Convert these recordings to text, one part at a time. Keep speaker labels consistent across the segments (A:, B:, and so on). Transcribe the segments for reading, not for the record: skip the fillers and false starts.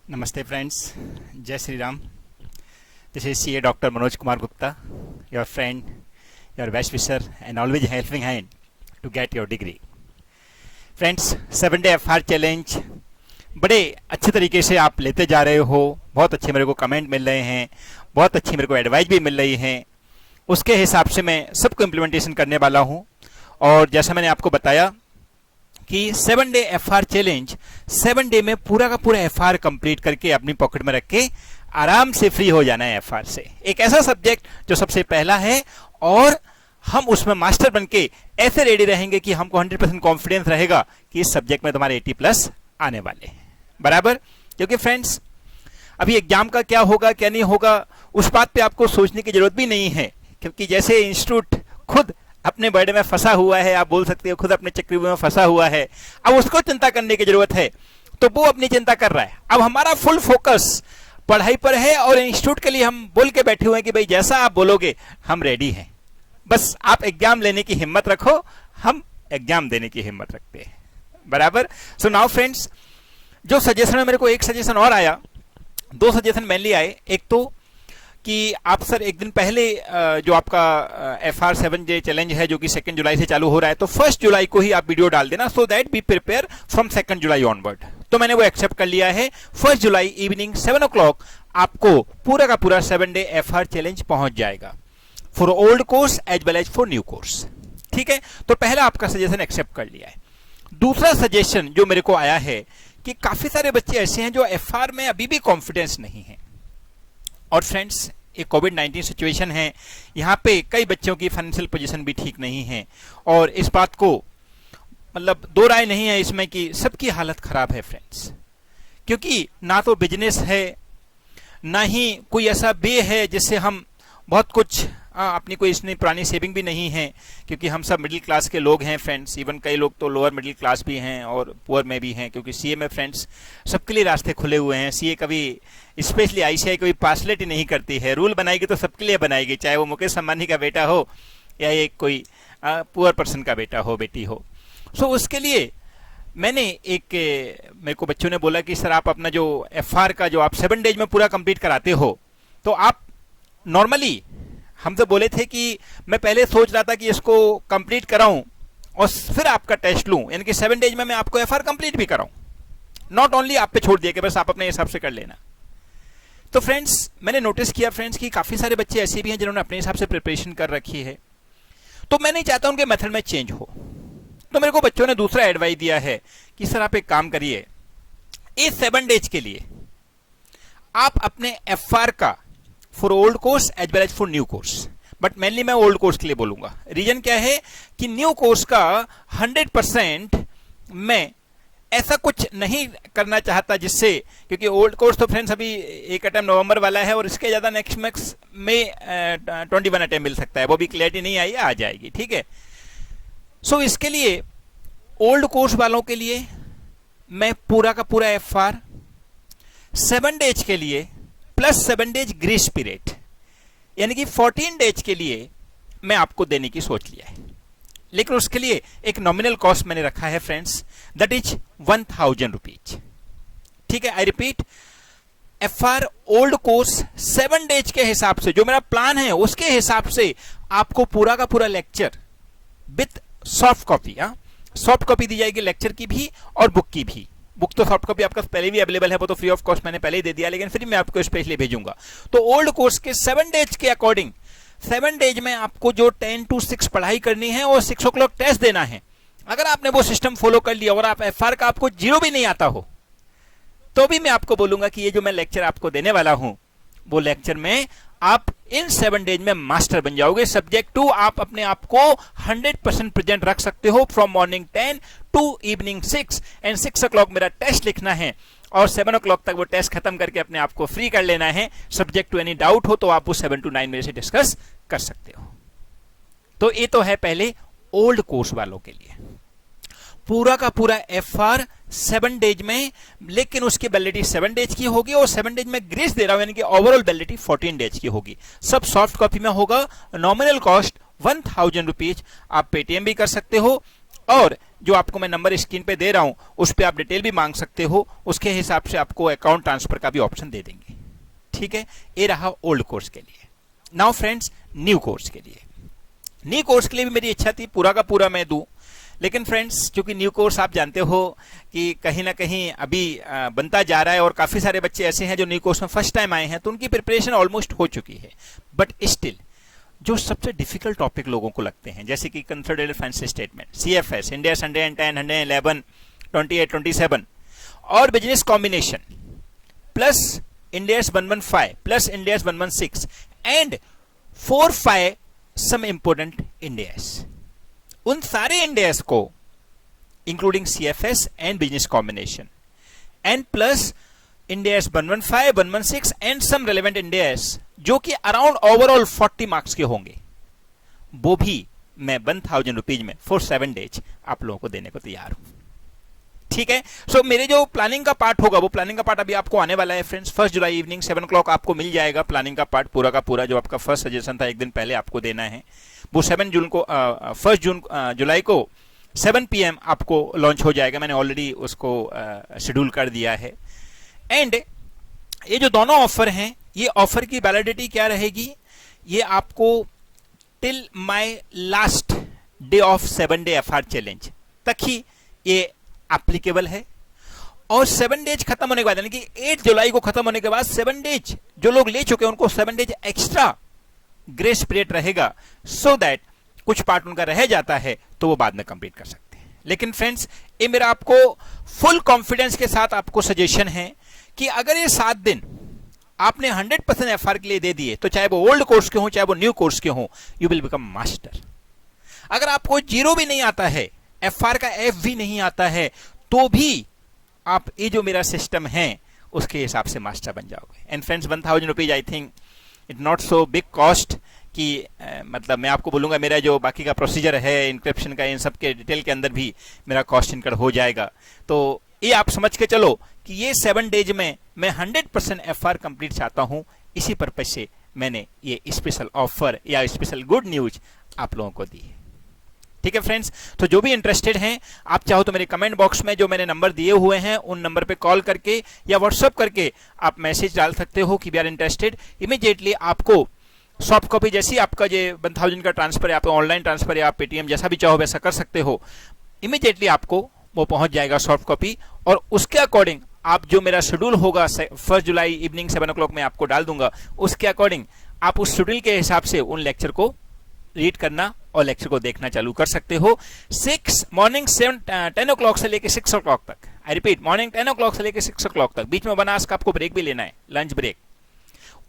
A: Namaste friends, Jai Sri Ram. This is CA Dr. Manoj Kumar Gupta, your friend, your best wisher and always helping hand to get your degree. Friends, 7-day FR challenge बड़े अच्छे तरीके से आप लेते जा रहे हो, बहुत अच्छे मेरे को कमेंट मिल रहे हैं, बहुत अच्छी मेरे को एडवाइस भी मिल रही है। उसके हिसाब से मैं सबको इम्प्लीमेंटेशन करने वाला हूँ। और जैसा मैंने आपको बताया कि 7-डे FR चैलेंज 7 डे में पूरा का पूरा FR कंप्लीट करके अपनी पॉकेट में रख के आराम से फ्री हो जाना है FR से। एक ऐसा सब्जेक्ट जो सबसे पहला है और हम उसमें मास्टर बनके ऐसे रेडी रहेंगे कि हमको 100% कॉन्फिडेंस रहेगा कि इस सब्जेक्ट में तुम्हारे 80+ आने वाले हैं, बराबर। क्योंकि फ्रेंड्स अभी एग्जाम का क्या होगा क्या नहीं होगा उस बात पे आपको सोचने की जरूरत भी नहीं है, क्योंकि जैसे इंस्टीट्यूट खुद अपने बर्डे में फंसा हुआ है, आप बोल सकते हो खुद अपने चक्रव्यूह में फंसा हुआ है, अब उसको चिंता करने की जरूरत है तो वो अपनी चिंता कर रहा है। अब हमारा फुल फोकस पढ़ाई पर है और इंस्टीट्यूट के लिए हम बोल के बैठे हुए हैं कि भाई जैसा आप बोलोगे हम रेडी हैं, बस आप एग्जाम लेने की हिम्मत रखो, हम एग्जाम देने की हिम्मत रखते हैं, बराबर। सो नाउ फ्रेंड्स, जो सजेशन में मेरे को एक सजेशन और आया, 2 सजेशन मेनली आए। एक तो कि आप सर एक दिन पहले जो आपका FR 7-डे चैलेंज है जो कि 2 जुलाई से चालू हो रहा है, तो 1 जुलाई को ही आप वीडियो डाल देना, so that be prepare from 2 July onward. तो मैंने वो एक्सेप्ट कर लिया है। 1 जुलाई इवनिंग 7 o'clock आपको पूरा का पूरा 7-डे FR चैलेंज पहुंच जाएगा for old course as well as for new course. ठीक है, तो पहला आपका सजेशन एक्सेप्ट कर लिया है। दूसरा सजेशन जो मेरे को आया है कि काफी सारे बच्चे ऐसे हैं जो FR में अभी भी कॉन्फिडेंस नहीं है। और फ्रेंड्स ये कोविड-19 सिचुएशन है, यहाँ पे कई बच्चों की फाइनेंशियल पोजीशन भी ठीक नहीं है और इस बात को मतलब दो राय नहीं है इसमें कि सबकी हालत खराब है फ्रेंड्स, क्योंकि ना तो बिजनेस है ना ही कोई ऐसा वे है जिससे हम बहुत कुछ अपनी कोई इसमें पुरानी सेविंग भी नहीं है, क्योंकि हम सब मिडिल क्लास के लोग हैं फ्रेंड्स। इवन कई लोग तो लोअर मिडिल क्लास भी हैं और पुअर में भी हैं, क्योंकि सीए में फ्रेंड्स सबके लिए रास्ते खुले हुए हैं। सीए कभी स्पेशली आईसीआई कभी पार्शलिटी नहीं करती है, रूल बनाएगी तो सबके लिए बनाएगी, चाहे वो मुकेश अंबानी का बेटा हो या एक कोई पुअर पर्सन का बेटा हो बेटी हो। सो उसके लिए मैंने मेरे को बच्चों ने बोला कि सर आप अपना जो FR का जो आप 7 डेज में पूरा कंप्लीट कराते हो, तो आप नॉर्मली हमसे बोले थे कि मैं पहले सोच रहा था कि इसको कंप्लीट कराऊं और फिर आपका टेस्ट लूं, यानी कि 7 डेज में मैं आपको FR कंप्लीट भी कराऊं, नॉट ओनली आप पे छोड़ दिया कि बस आप अपने हिसाब से कर लेना। तो फ्रेंड्स मैंने नोटिस किया फ्रेंड्स कि काफी सारे बच्चे ऐसे भी हैं जिन्होंने अपने हिसाब से प्रिपरेशन कर रखी है, तो मैं नहीं चाहता उनके मेथड में चेंज हो। तो मेरे को बच्चों ने दूसरा एडवाइस दिया है कि सर आप एक काम करिए, इस 7 डेज के लिए आप अपने FR का for old course as well as for new course, but mainly मैं ओल्ड कोर्स के लिए बोलूंगा। रीजन क्या है कि न्यू कोर्स का 100% मैं ऐसा कुछ नहीं करना चाहता जिससे, क्योंकि ओल्ड कोर्स तो फ्रेंड्स अभी एक अटेम्प्ट नवंबर वाला है और इसके ज्यादा नेक्स्ट मैक्स में 21 अटेम्प्ट मिल सकता है, वो भी क्लियरिटी नहीं आई, आ जाएगी। ठीक है, सो इसके लिए ओल्ड कोर्स वालों के लिए मैं पूरा का पूरा FR 7 डेज के लिए प्लस 7 डेज ग्रेस पीरियड यानी कि 14 डेज के लिए मैं आपको देने की सोच लिया है। लेकिन उसके लिए एक नॉमिनल कॉस्ट मैंने रखा है फ्रेंड्स, दैट इज 1000 रुपीज। ठीक है, I repeat, FR old course 7 days के हिसाब से जो मेरा प्लान है उसके हिसाब से आपको पूरा का पूरा lecture with soft copy, soft copy दी जाएगी लेक्चर की भी और बुक की भी। बुक तो सॉफ्ट कॉपी आपका पहले भी अवेलेबल है, वो तो फ्री ऑफ कॉस्ट मैंने पहले ही दे दिया, लेकिन फिर मैं आपको स्पेशली भेजूंगा। तो ओल्ड कोर्स के 7 डेज के अकॉर्डिंग 7 डेज में आपको जो 10 to 6 पढ़ाई करनी है और 6 o'clock टेस्ट देना है। अगर आपने वो सिस्टम फॉलो कर लिया और आप FR का आपको 0 भी नहीं आता हो, तो भी मैं आपको बोलूंगा कि ये जो मैं लेक्चर आपको देने वाला हूं वो लेक्चर में आप इन 7 डेज में मास्टर बन जाओगे। सब्जेक्ट टू आप अपने आप को 100% प्रेजेंट रख सकते हो from morning 10 to evening 6 and 6 o'clock मेरा टेस्ट लिखना है और 7 o'clock तक वो टेस्ट खत्म करके अपने आप को फ्री कर लेना है। सब्जेक्ट टू एनी डाउट हो तो आप वो 7 to 9 मेरे से डिस्कस कर सकते हो। तो ये तो है पहले ओल्ड कोर्स वालों के लिए पूरा का पूरा FR 7 डेज में, लेकिन उसकी वैलिडिटी 7 डेज की होगी और 7 डेज में ग्रेस दे रहा हूं, यानी कि ओवरऑल वैलिडिटी 14 डेज की होगी। सब सॉफ्ट कॉपी में होगा, नॉमिनल कॉस्ट 1000 रुपीज। आप पेटीएम भी कर सकते हो और जो आपको मैं नंबर स्क्रीन पे दे रहा हूं उस पर आप डिटेल भी मांग सकते हो, उसके हिसाब से आपको अकाउंट ट्रांसफर का भी ऑप्शन दे देंगे। ठीक है, ये रहा ओल्ड कोर्स के लिए। नाउ फ्रेंड्स, न्यू कोर्स के लिए। न्यू कोर्स के लिए भी मेरी इच्छा थी पूरा का पूरा मैं दूं, लेकिन फ्रेंड्स क्योंकि न्यू कोर्स आप जानते हो कि कहीं ना कहीं अभी बनता जा रहा है और काफ़ी सारे बच्चे ऐसे हैं जो न्यू कोर्स में फर्स्ट टाइम आए हैं, तो उनकी प्रिपरेशन ऑलमोस्ट हो चुकी है। बट स्टिल जो सबसे डिफिकल्ट टॉपिक लोगों को लगते हैं, जैसे कि consolidated financial statement, CFS, Ind AS 110, 111, 28, 27 और business combination plus Ind AS 115 plus Ind AS 116 and 4-5 some important Ind AS, उन सारे इंडियाज को including CFS and business combination and plus Ind AS 115, 116 and some relevant Ind AS जो कि अराउंड ओवरऑल 40 मार्क्स के होंगे, वो भी मैं 1000 रुपीज में फॉर 7 डेज आप लोगों को देने को तैयार हूं। ठीक है, सो मेरे जो प्लानिंग का पार्ट होगा वो प्लानिंग का पार्ट अभी आपको आने वाला है फ्रेंड्स। 1 जुलाई इवनिंग 7 o'clock आपको मिल जाएगा प्लानिंग का पार्ट पूरा का पूरा, जो आपका फर्स्ट सजेशन था एक दिन पहले आपको देना है, वो 1 जुलाई को 7 PM आपको लॉन्च हो जाएगा। मैंने ऑलरेडी उसको शेड्यूल कर दिया है। एंड ये जो दोनों ऑफर हैं, ये ऑफर की वैलिडिटी क्या रहेगी, ये आपको till my last day of 7 day FR challenge तक ही ये एप्लीकेबल है। और 7 डेज खत्म होने के बाद यानी कि 8 जुलाई को खत्म होने के बाद 7 डेज जो लोग ले चुके हैं उनको 7 डेज एक्स्ट्रा ग्रेस पीरियड रहेगा, सो दैट कुछ पार्ट उनका रह जाता है तो वो बाद में कंप्लीट कर सकते हैं। लेकिन फ्रेंड्स, ये मेरा आपको फुल कॉन्फिडेंस के साथ आपको सजेशन है कि अगर ये 7 दिन आपने 100% FR के लिए दे दिए, तो चाहे वो ओल्ड कोर्स के हो चाहे वो न्यू कोर्स के हो, यू विल बिकम मास्टर। अगर आपको 0 भी नहीं आता है, FR का F भी नहीं आता है, तो भी आप ये जो मेरा सिस्टम है उसके हिसाब से मास्टर बन जाओगे। And friends, 1000 rupees I think it not so big cost कि मतलब मैं आपको बोलूँगा मेरा जो बाकी का प्रोसीजर है इंक्रिप्शन का, इन सब के डिटेल के अंदर भी मेरा कॉस्ट इनकर हो जाएगा। तो ये आप समझ के चलो कि ये 7 डेज में मैं 100% FR कंप्लीट चाहता हूँ। इसी पर्पज से मैंने ये स्पेशल ऑफर या स्पेशल गुड न्यूज आप लोगों को दी है। ठीक है फ्रेंड्स, तो जो भी इंटरेस्टेड हैं, आप चाहो तो मेरे कमेंट बॉक्स में जो मैंने नंबर दिए हुए हैं उन नंबर पे कॉल करके या व्हाट्सएप करके आप मैसेज डाल सकते हो कि वी आर इंटरेस्टेड। इमीडिएटली आपको सॉफ्ट कॉपी, जैसी आपका जो 1000 का ट्रांसफर है, आप ऑनलाइन ट्रांसफर या आप पेटीएम जैसा भी चाहो वैसा कर सकते हो, इमीडिएटली आपको वो पहुंच जाएगा सॉफ्ट कॉपी। और उसके अकॉर्डिंग आप जो मेरा शेड्यूल होगा 1 जुलाई इवनिंग 7 o'clock में आपको डाल दूंगा, उसके अकॉर्डिंग आप उस शेड्यूल के हिसाब से उन लेक्चर को रीड करना और लेक्चर को देखना चालू कर सकते हो। मॉर्निंग 10 o'clock से लेकर 6 o'clock तक, आई रिपीट मॉर्निंग 10 o'clock से लेकर 6 o'clock तक, बीच में 1 hour का आपको ब्रेक भी लेना है, लंच ब्रेक,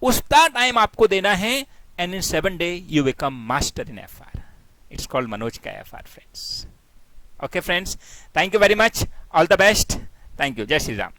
A: उसका टाइम आपको देना है। And in 7 day you become master in FR। It's called Manoj का FR friends. Okay friends, thank you very much, all the best, thank you, जय श्री राम।